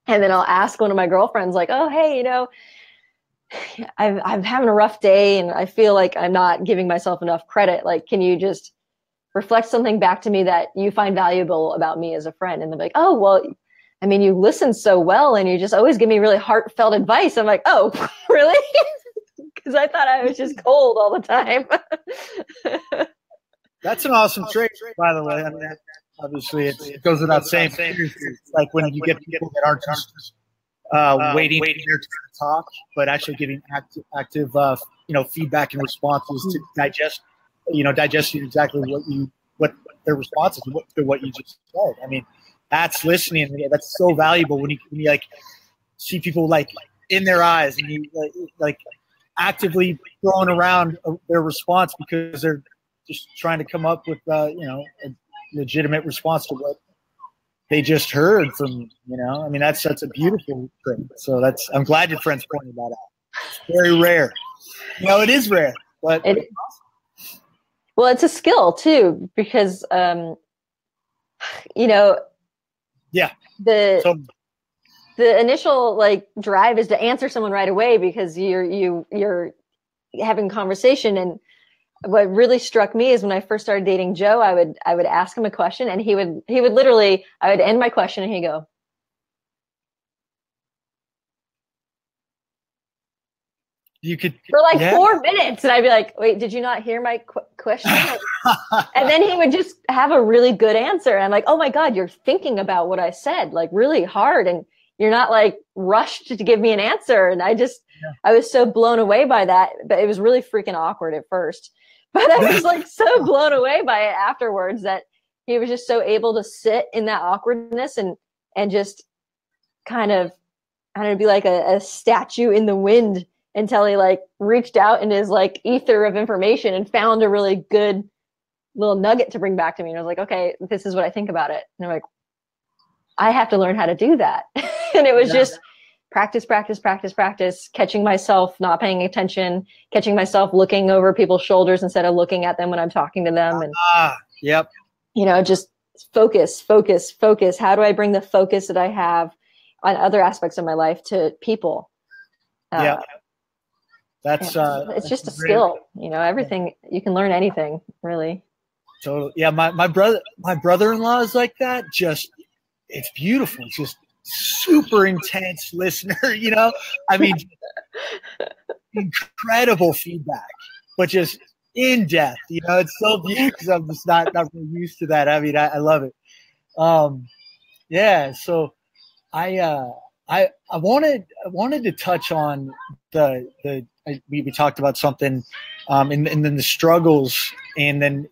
And then I'll ask one of my girlfriends like, oh, hey, you know, I'm having a rough day and I feel like I'm not giving myself enough credit. Like, can you just reflect something back to me that you find valuable about me as a friend? And they're like, oh, well, I mean, you listen so well and you just always give me really heartfelt advice. I'm like, oh, really? Because I thought I was just cold all the time. That's an awesome trait, by the way. I mean, obviously, it goes without saying. It's like when you get people that aren't just waiting for their turn to talk, but actually giving active feedback and responses to digesting exactly what their responses to what you just said. I mean, that's listening. That's so valuable when you like see people like in their eyes and you like actively throwing around their response because they're just trying to come up with a legitimate response to what they just heard from you. I mean, that's a beautiful thing. So I'm glad your friends pointed that out. It's very rare. It is rare, but well, it's a skill too because the initial like drive is to answer someone right away because you're having conversation. And what really struck me is when I first started dating Joe, I would ask him a question and he would literally, I would end my question and he'd go, you could for like 4 minutes. And I'd be like, wait, did you not hear my question? And then he would just have a really good answer. And I'm like, oh my God, you're thinking about what I said, like really hard. And you're not like rushed to give me an answer. And I was so blown away by that, but it was really freaking awkward at first, but I was like so blown away by it afterwards that he was just so able to sit in that awkwardness and just kind of, I don't know, be like a statue in the wind until he like reached out in his like ether of information and found a really good little nugget to bring back to me. And I was like, okay, this is what I think about it. And I'm like, I have to learn how to do that. And it was just practice, catching myself not paying attention, catching myself looking over people's shoulders instead of looking at them when I'm talking to them. And yep. Just focus. How do I bring the focus that I have on other aspects of my life to people? That's it's just a skill, everything you can learn anything really. Totally. Yeah. My brother-in-law is like that. It's beautiful. It's just super intense listener, I mean, incredible feedback, but just in depth, it's so beautiful because I'm just not really used to that. I mean, I love it. So I wanted to touch on we talked about something, and then the struggles, and then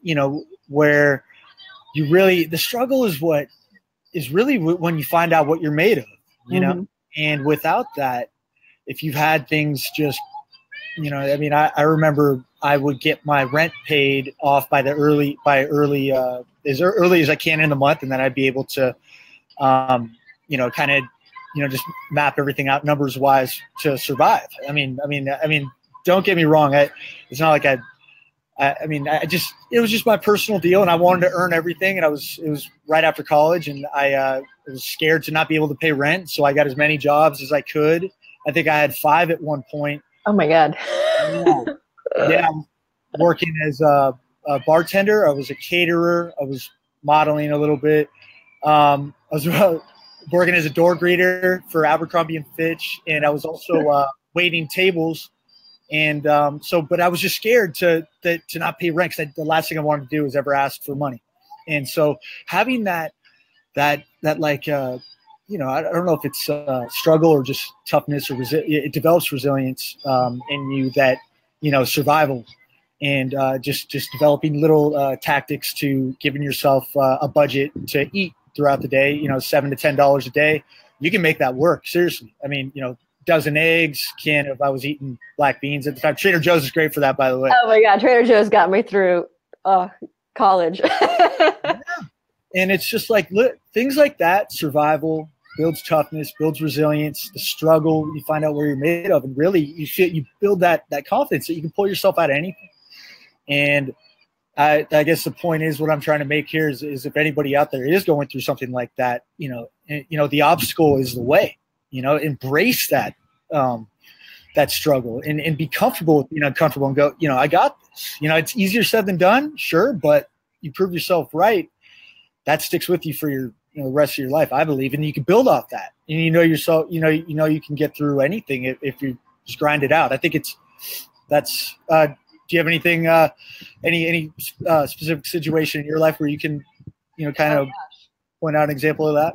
where you really the struggle is really when you find out what you're made of, and without that, if you've had things just, I mean, I remember I would get my rent paid off as early as I can in the month, and then I'd be able to, just map everything out numbers wise to survive. I mean, don't get me wrong. It's not like it was just my personal deal, and I wanted to earn everything. And it was right after college, and I was scared to not be able to pay rent. So I got as many jobs as I could. I think I had 5 at one point. Oh my God. Yeah. Working as a bartender. I was a caterer. I was modeling a little bit. I was working as a door greeter for Abercrombie and Fitch. And I was also waiting tables. And but I was just scared to not pay rent because the last thing I wanted to do was ever ask for money. And so having that like, I don't know if it's struggle or just toughness or it develops resilience in you that, survival and just developing little tactics to giving yourself a budget to eat throughout the day, $7 to $10 a day. You can make that work. Seriously. I mean, dozen eggs, if I was eating black beans at the time. Trader Joe's is great for that, by the way. Oh my God. Trader Joe's got me through college. Yeah. And it's just like things like that, survival, builds toughness, builds resilience. The struggle, you find out where you're made of, and really you build that confidence that you can pull yourself out of anything. And I guess the point is, what I'm trying to make here is if anybody out there is going through something like that, the obstacle is the way. Embrace that that struggle and be comfortable with being uncomfortable and go, I got this. It's easier said than done, sure, but you prove yourself right. That sticks with you for your the rest of your life, I believe, and you can build off that. And yourself, you can get through anything if you just grind it out. I think that's. Do you have anything, any specific situation in your life where you can, kind of point out an example of that?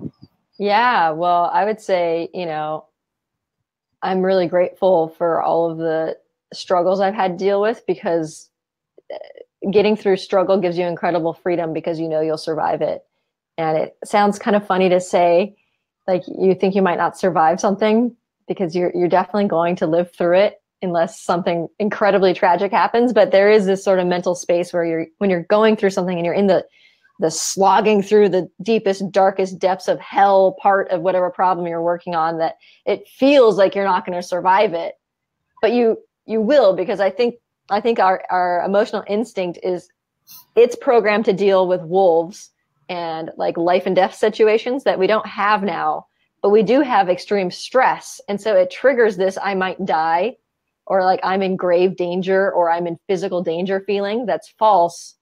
Yeah, well, I would say, I'm really grateful for all of the struggles I've had to deal with, because getting through struggle gives you incredible freedom, because you'll survive it. And it sounds kind of funny to say, like, you think you might not survive something, because you're definitely going to live through it unless something incredibly tragic happens. But there is this sort of mental space where when you're going through something and you're in the slogging through the deepest, darkest depths of hell part of whatever problem you're working on, that it feels like you're not going to survive it, but you will, because I think our emotional instinct it's programmed to deal with wolves and like life and death situations that we don't have now, but we do have extreme stress. And so it triggers this, I might die, or like I'm in grave danger, or I'm in physical danger feeling that's false,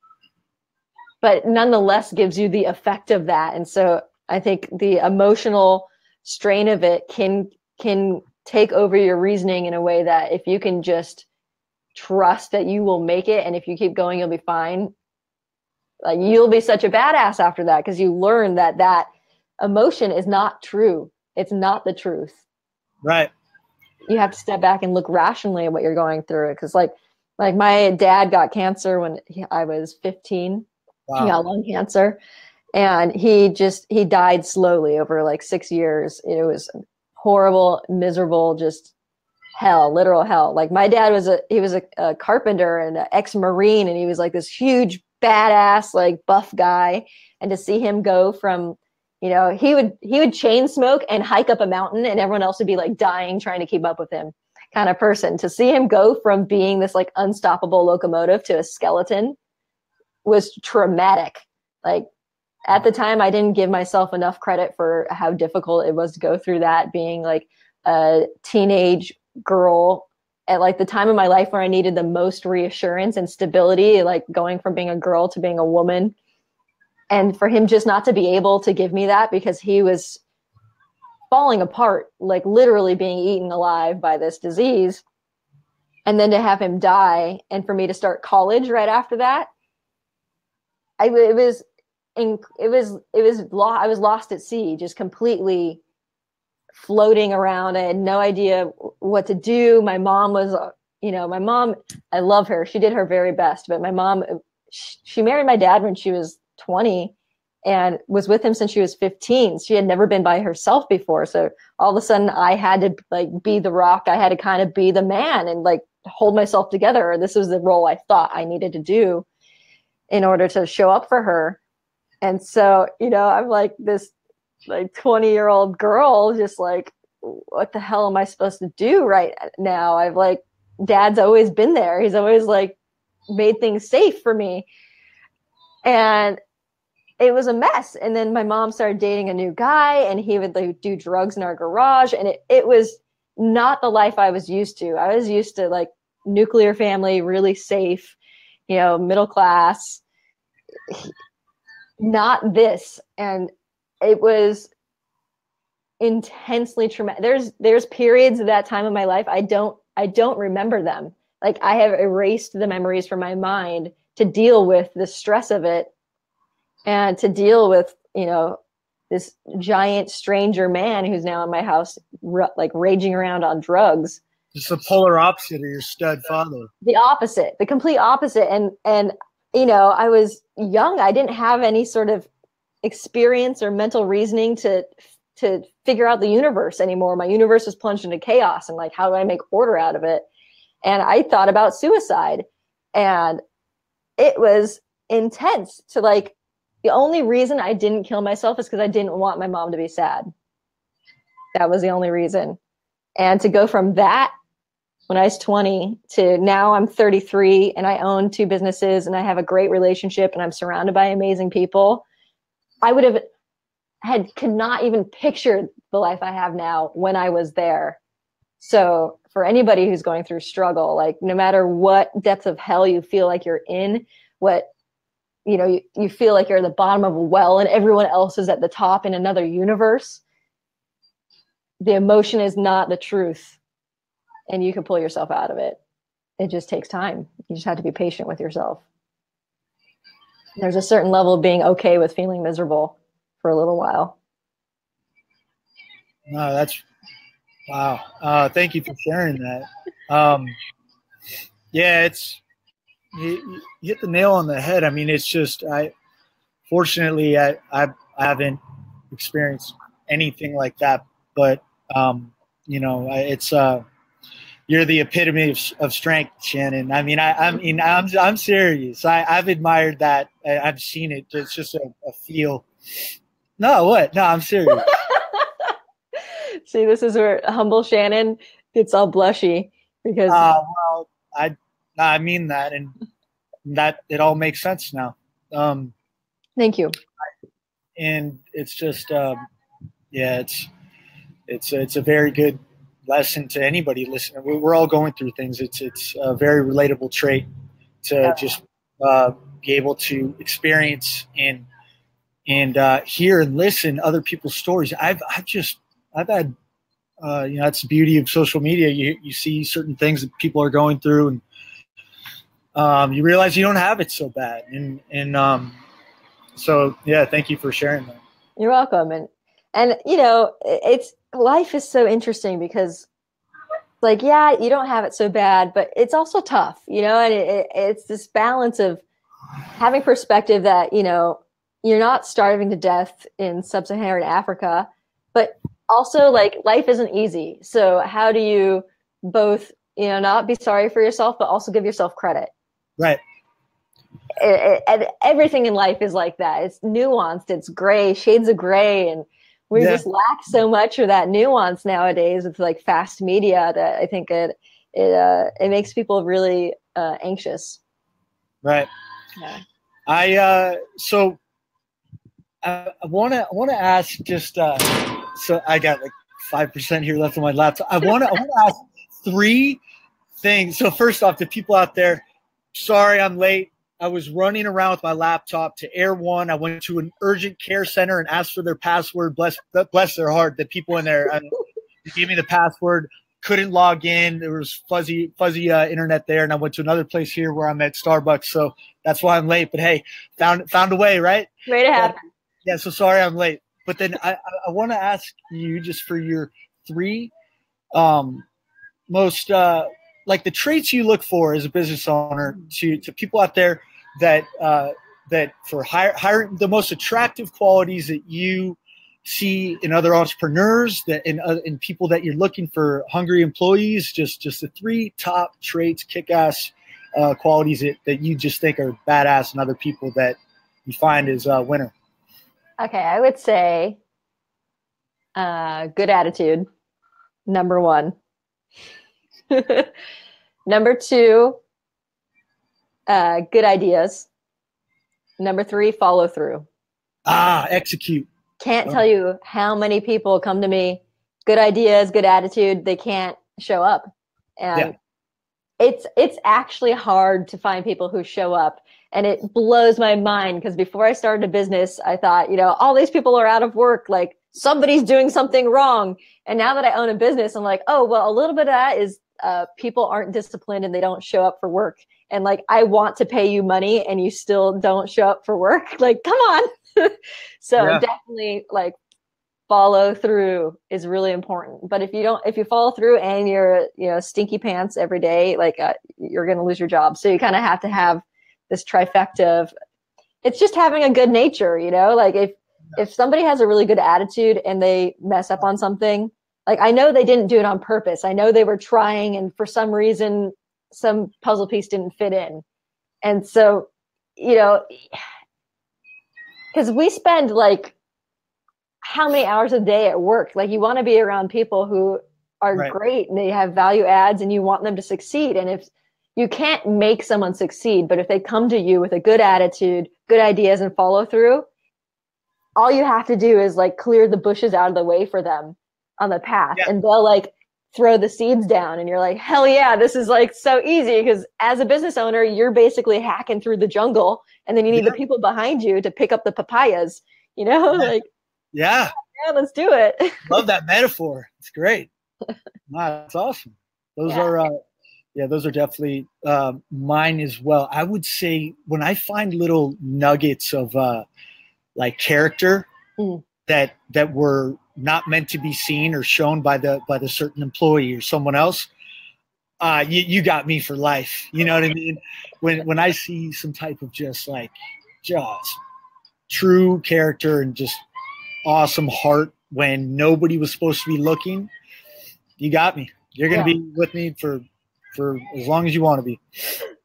but nonetheless gives you the effect of that. And so I think the emotional strain of it can take over your reasoning in a way that if you can just trust that you will make it, and if you keep going, you'll be fine. Like, you'll be such a badass after that, because you learn that emotion is not true. It's not the truth. Right. You have to step back and look rationally at what you're going through. Because like my dad got cancer when I was 15. Wow. He got lung cancer, and he died slowly over like 6 years. It was horrible, miserable, just hell, literal hell. Like, my dad was a carpenter and an ex-Marine, and he was like this huge badass, like buff guy. And to see him go from, he would chain smoke and hike up a mountain, and everyone else would be like dying trying to keep up with him, kind of person. To see him go from being this like unstoppable locomotive to a skeleton was traumatic. Like, at the time, I didn't give myself enough credit for how difficult it was to go through that, being like a teenage girl at like the time of my life where I needed the most reassurance and stability, like going from being a girl to being a woman. And for him just not to be able to give me that, because he was falling apart, like literally being eaten alive by this disease. And then to have him die, and for me to start college right after that, I was lost at sea, just completely floating around. I had no idea what to do. My mom was, I love her. She did her very best, but my mom, she married my dad when she was 20 and was with him since she was 15. She had never been by herself before. So all of a sudden I had to like be the rock. I had to kind of be the man and like hold myself together. This was the role I thought I needed to do in order to show up for her. And so, I'm like this like 20-year-old girl, just like, what the hell am I supposed to do right now? I've like, Dad's always been there. He's always like made things safe for me. And it was a mess. And then my mom started dating a new guy, and he would like do drugs in our garage. And it was not the life I was used to. I was used to like nuclear family, really safe, middle class, not this. And it was intensely traumatic. There's periods of that time of my life I don't remember them. Like, I have erased the memories from my mind to deal with the stress of it, and to deal with this giant stranger man who's now in my house, like raging around on drugs. It's the polar opposite of your stud father. The opposite, the complete opposite. And I was young. I didn't have any sort of experience or mental reasoning to figure out the universe anymore. My universe was plunged into chaos, and like, how do I make order out of it? And I thought about suicide, and it was intense. To like, the only reason I didn't kill myself is because I didn't want my mom to be sad. That was the only reason. And to go from that when I was 20 to now I'm 33 and I own 2 businesses and I have a great relationship and I'm surrounded by amazing people, I would have could not even picture the life I have now when I was there. So for anybody who's going through struggle, like no matter what depth of hell you feel like you're in, what, you know, you feel like you're at the bottom of a well and everyone else is at the top in another universe, the emotion is not the truth. And you can pull yourself out of it. It just takes time. You just have to be patient with yourself. There's a certain level of being okay with feeling miserable for a little while. No, that's wow. Thank you for sharing that. Yeah, you hit the nail on the head. I mean, it's just fortunately I haven't experienced anything like that, but you know, it's you're the epitome of strength, Shannon. I mean, I'm serious. I've admired that. I've seen it. It's just a feel. No, what? No, I'm serious. See, this is where humble Shannon gets all blushy because. Well, I mean that, and that it all makes sense now. Thank you. And it's just, yeah, it's a very good lesson to anybody listening. We're all going through things. It's a very relatable trait to just be able to experience and hear and listen other people's stories. I've had, you know, that's the beauty of social media. You see certain things that people are going through, and you realize you don't have it so bad. And so, yeah, thank you for sharing that. You're welcome. And you know, life is so interesting because, like, yeah, you don't have it so bad, but it's also tough, you know, and it's this balance of having perspective that, you know, you're not starving to death in sub-Saharan Africa, but also like life isn't easy. So how do you both, you know, not be sorry for yourself, but also give yourself credit? Right. And everything in life is like that. It's nuanced. It's gray, shades of gray. And we just lack so much of that nuance nowadays with like fast media that I think it makes people really anxious. Right. Yeah. So I want to ask just so I got like 5% here left on my laptop. I want to ask 3 things. So first off, the people out there, sorry I'm late. I was running around with my laptop to Air One. I went to an urgent care center and asked for their password. Bless their heart. The people in there gave me the password. Couldn't log in. There was fuzzy internet there, and I went to another place here where I'm at Starbucks. So that's why I'm late. But hey, found a way, right? Made it happen. Yeah. So sorry I'm late. But then I want to ask you just for your 3 most like the traits you look for as a business owner to people out there that for hiring the most attractive qualities that you see in other entrepreneurs, that in people that you're looking for, hungry employees, just the 3 top traits, kick-ass qualities that you just think are badass in other people that you find is a winner. Okay, I would say good attitude, number 1. Number 2, good ideas. Number 3, follow through. Execute. Can't tell you how many people come to me, good ideas, good attitude, they can't show up. And it's actually hard to find people who show up. And it blows my mind because before I started a business, I thought, you know, all these people are out of work, like somebody's doing something wrong. And now that I own a business, I'm like, oh, well, a little bit of that is people aren't disciplined and they don't show up for work. And like, I want to pay you money and you still don't show up for work. Like, come on. So definitely like follow through is really important. But if you follow through and you're, you know, stinky pants every day, like you're going to lose your job. So you kind of have to have this trifecta of, it's just having a good nature, you know, like if somebody has a really good attitude and they mess up on something, like I know they didn't do it on purpose. I know they were trying and for some reason, some puzzle piece didn't fit in. And so, you know, because we spend like how many hours a day at work. Like, you want to be around people who are Right. great and they have value adds and you want them to succeed. And if you can't make someone succeed, but if they come to you with a good attitude, good ideas, and follow through, all you have to do is like clear the bushes out of the way for them on the path, Yeah. and they'll like throw the seeds down, and you're like, hell yeah, this is like so easy. Because as a business owner, you're basically hacking through the jungle, and then you need the people behind you to pick up the papayas, you know? Like, yeah, let's do it. Love that metaphor. It's great. Wow, that's awesome. Those are those are definitely mine as well. I would say when I find little nuggets of like character that were not meant to be seen or shown by the certain employee or someone else, you got me for life. You know what I mean? When I see some type of just true character and just awesome heart when nobody was supposed to be looking, you got me. You're gonna be with me for as long as you want to be.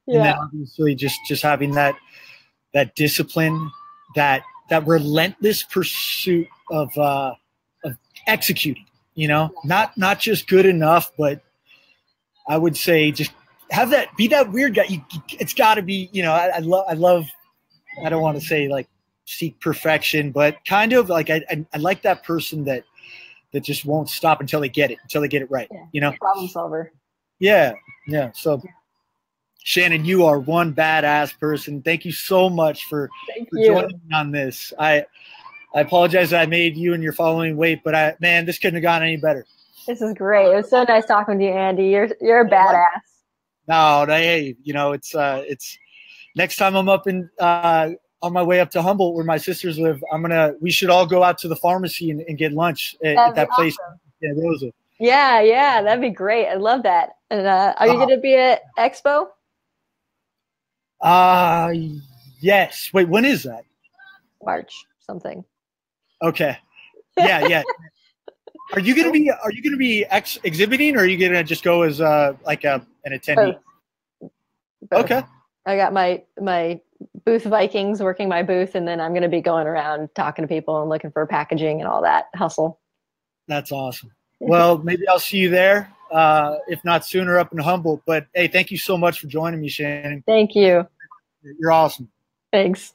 Yeah. And then obviously just having that discipline, that relentless pursuit of executing, you know, not just good enough, but I would say just have that, be that weird guy. It's got to be, you know, I love, I don't want to say like seek perfection, but kind of like I like that person that just won't stop until they get it right. Yeah. You know, problem solver. Yeah. So Shannon, you are one badass person. Thank you so much for joining me on this. I apologize that I made you and your following wait, but man, this couldn't have gone any better. This is great. It was so nice talking to you, Andy. You're a badass. No, hey, you know, it's next time I'm up in on my way up to Humboldt where my sisters live, we should all go out to the pharmacy and get lunch at that place. Awesome. Yeah, Rosa. Yeah, that'd be great. I love that. And are you going to be at Expo? Yes. Wait, when is that? March something. Okay. Yeah. Are you gonna be exhibiting, or are you gonna just go as like an attendee? Both. Okay. I got my booth Vikings working my booth, and then I'm gonna be going around talking to people and looking for packaging and all that hustle. That's awesome. Well, maybe I'll see you there, if not sooner, up in Humboldt. But hey, thank you so much for joining me, Shannon. Thank you. You're awesome. Thanks.